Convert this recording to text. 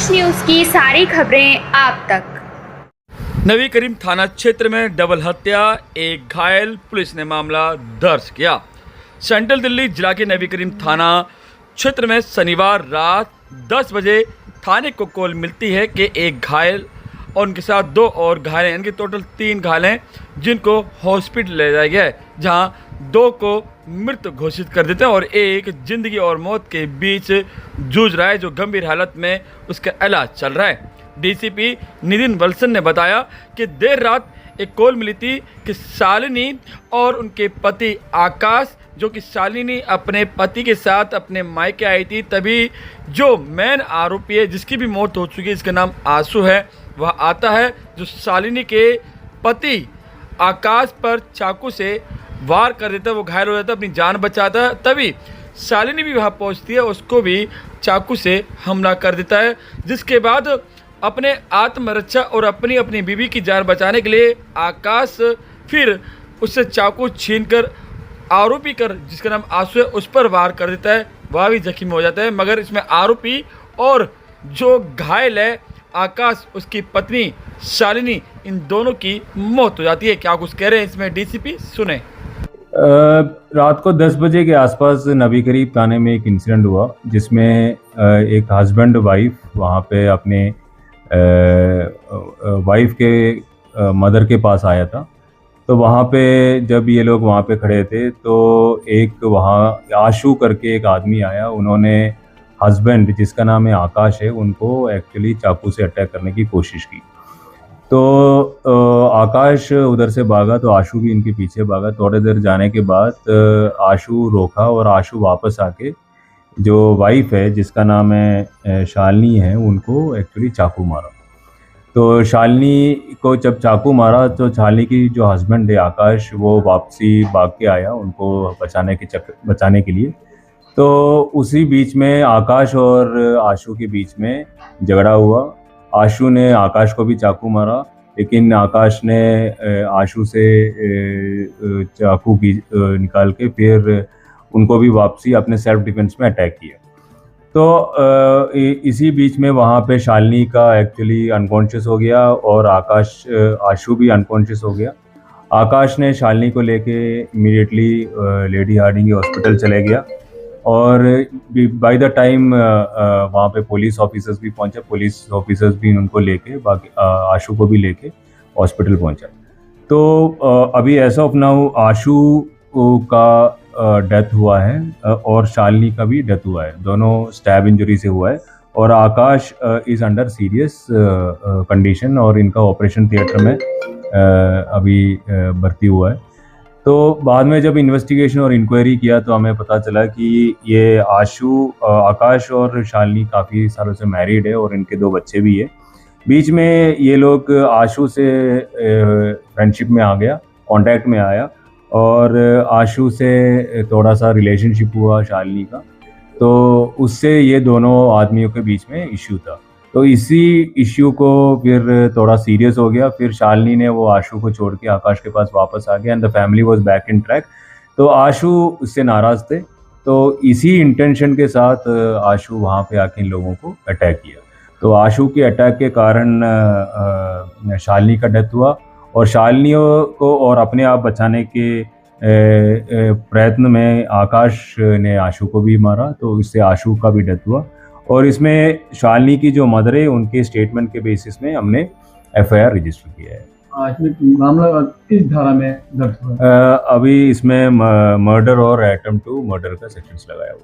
देश न्यूज़ की सारी खबरें आप तक। नबी करीम थाना क्षेत्र में डबल हत्या, एक घायल, पुलिस ने मामला दर्ज किया। सेंट्रल दिल्ली जिला के नबी करीम थाना क्षेत्र में शनिवार रात 10 बजे थाने को कॉल मिलती है कि एक घायल और उनके साथ 2 और घायल हैं, इनके टोटल 3 घायल हैं, जिनको हॉस्पिटल ले जाया गया है, जहां 2 को मृत घोषित कर देते हैं और एक जिंदगी और मौत के बीच जूझ रहा है, जो गंभीर हालत में उसका इलाज चल रहा है। डीसीपी नितिन वल्सन ने बताया कि देर रात एक कॉल मिली थी कि शालिनी और उनके पति आकाश, जो कि शालिनी अपने पति के साथ अपने मायके आई थी, तभी जो मेन आरोपी है जिसकी भी मौत हो चुकी है, इसका नाम आशु है, वह आता है, जो शालिनी के पति आकाश पर चाकू से वार कर देता है। वो घायल हो जाता है, अपनी जान बचाता है, तभी शालिनी भी वहाँ पहुँचती है, उसको भी चाकू से हमला कर देता है, जिसके बाद अपने आत्मरक्षा और अपनी अपनी बीवी की जान बचाने के लिए आकाश फिर उससे चाकू छीनकर आरोपी कर, जिसका नाम आशु है, उस पर वार कर देता है। वह भी जख्मी हो जाता है, मगर इसमें आरोपी और जो घायल है आकाश, उसकी पत्नी शालिनी, इन दोनों की मौत हो जाती है। क्या कुछ कह रहे हैं इसमें डीसीपी, सुने। रात को 10 बजे के आसपास नबी करीम थाने में एक इंसिडेंट हुआ, जिसमें एक हस्बैंड वाइफ वहाँ पे अपने वाइफ के मदर के पास आया था। तो वहाँ पे जब ये लोग वहाँ पे खड़े थे तो एक वहाँ आशु करके एक आदमी आया, उन्होंने हस्बैंड जिसका नाम है आकाश है, उनको एक्चुअली चाकू से अटैक करने की कोशिश की। तो आकाश उधर से भागा तो आशु भी इनके पीछे भागा। थोड़ी देर जाने के बाद आशु रोका और आशु वापस आके जो वाइफ है जिसका नाम है शालिनी है, उनको एक्चुअली चाकू मारा। तो शालिनी को जब चाकू मारा तो शालिनी की जो हस्बैंड है आकाश, वो वापसी भाग के आया उनको बचाने के लिए। तो उसी बीच में आकाश और आशु के बीच में झगड़ा हुआ। आशु ने आकाश को भी चाकू मारा, लेकिन आकाश ने आशु से चाकू की निकाल के फिर उनको भी वापसी अपने सेल्फ डिफेंस में अटैक किया। तो इसी बीच में वहाँ पे शालिनी का एक्चुअली अनकॉन्शियस हो गया और आशु भी अनकॉन्शियस हो गया। आकाश ने शालिनी को लेके इमीडिएटली लेडी हार्डिंग हॉस्पिटल चले गया और बाय द टाइम वहाँ पे पुलिस ऑफिसर्स भी पहुँचे। पुलिस ऑफिसर्स भी उनको लेके बाकी आशु को भी लेके हॉस्पिटल पहुँचा। तो अभी ऐसा ऑफ नाउ आशु का डेथ हुआ है और शालिनी का भी डेथ हुआ है, दोनों स्टैब इंजरी से हुआ है। और आकाश इज़ अंडर सीरियस कंडीशन और इनका ऑपरेशन थिएटर में अभी भर्ती हुआ है। तो बाद में जब इन्वेस्टिगेशन और इंक्वायरी किया तो हमें पता चला कि ये आकाश और शालिनी काफ़ी सालों से मैरिड है और इनके 2 बच्चे भी है। बीच में ये लोग आशु से फ्रेंडशिप में आ गया, कांटेक्ट में आया और आशु से थोड़ा सा रिलेशनशिप हुआ शालिनी का, तो उससे ये दोनों आदमियों के बीच में इश्यू था। तो इसी इश्यू को फिर थोड़ा सीरियस हो गया। फिर शालिनी ने वो आशु को छोड़ के आकाश के पास वापस आ गया and the family was back in track. तो आशु उससे नाराज़ थे, तो इसी इंटेंशन के साथ आशु वहाँ पे आके इन लोगों को अटैक किया। तो आशु के अटैक के कारण शालिनी का डेथ हुआ और शालिनी को और अपने आप बचाने के प्रयत्न में आकाश ने आशु को भी मारा, तो इससे आशु का भी डेथ हुआ। और इसमें शालिनी की जो मदर है, उनके स्टेटमेंट के बेसिस में हमने एफआईआर रजिस्टर किया है। इसमें मामला किस धारा में दर्ज हुआ है? अभी इसमें मर्डर और अटेम्प्ट टू मर्डर का सेक्शंस लगाया हुआ है।